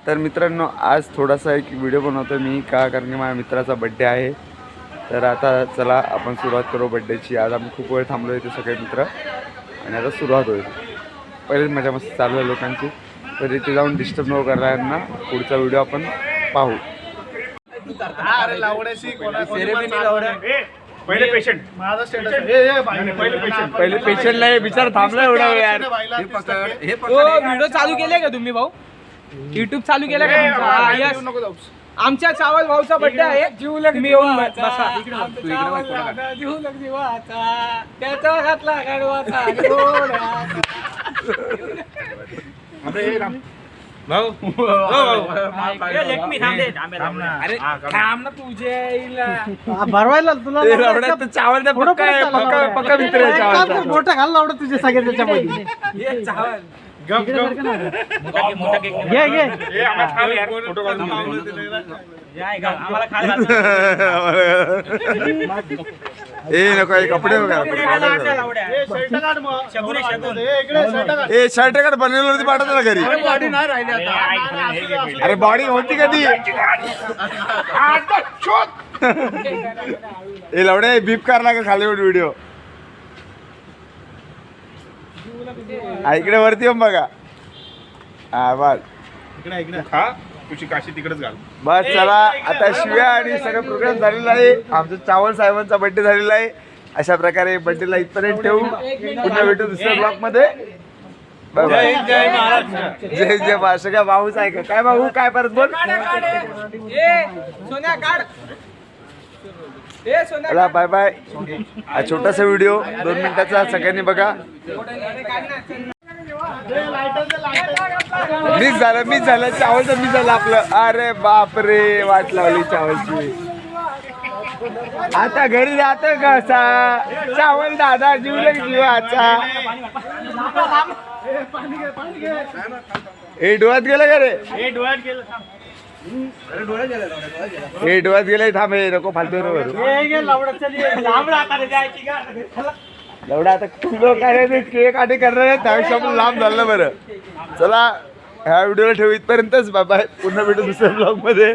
तर मित्रांनो आज थोडासा एक व्हिडिओ बनवतो मी कारण की माझ्या मित्राचा बड्डे आहे. तर आता चला आपण सुरुवात करू बड्डेची. आज आम्ही खूप वेळ थांबलो इथे सगळे मित्र आणि आता सुरुवात होईल. पहिलेच मजा मस्त चालू आहे लोकांची, तर इथे जाऊन डिस्टर्ब न करणाऱ्यांना पुढचा व्हिडिओ आपण पाहू. पहिले पेशंट माझा स्टेटस पहिले पेशंटला विचार थांबला एवढा वेळ यार. व्हिडिओ चालू केले का तुम्ही भाऊ? युट्यूब चालू केलं का तुमचं? आमच्या चावल भाऊचा बर्थडे आहे. तुम्ही येऊन बसा इकडे. त्याचा घातला गाडवाचा भाऊ भरवायला तुला चावल पक्का मित्र आहे चावलचा. मोठा घाल लावड तुझे सगळे त्याच्यामध्ये. नको कपडे शर्ट काढ बनवलं होती पाठवत ना घरी. अरे बॉडी होती कधी हे लवडे बीप करणार का खाली व्हिडिओ. इकडे वरती येऊन बघा. हा बस इकडे हा तुझी काशी तिकडेच घाल. बस चला आता शिव्या आणि सगळं प्रोग्राम झालेला आहे. आमचं चावल साहेबांचा बर्थडे झालेला आहे. अशा प्रकारे बर्थडेला इथपर्यंत ठेवू. पुन्हा भेटू दुसऱ्या ब्लॉग मध्ये. जय जय महाराष्ट्र. जय जय महाराष्ट्र. काय भाऊच आहे का काय भाऊ काय परत बोल. सोन्या काढ. चला बाय बाय. हा छोटासा व्हिडिओ 2 मिनिटाचा सगळ्यांनी बघा. मिस झालं चावलचं मिस झालं आपलं. अरे बापरे वाट लावली चावलची. आता घरी जातो कसा चावल दादा जीवलग जीवाचा. हे डोळ्यात गेलं का रे. हे डोळ्यात गेले. थांब हे नको फालतू एवढा आता किलो काय केक आणि करणार आहे त्यापेक्षा आपण लांब झालं. बरं चला ह्या व्हिडिओला ठेवू इथपर्यंतच. Bye bye. पुन्हा भेटू दुसऱ्या ब्लॉग मध्ये.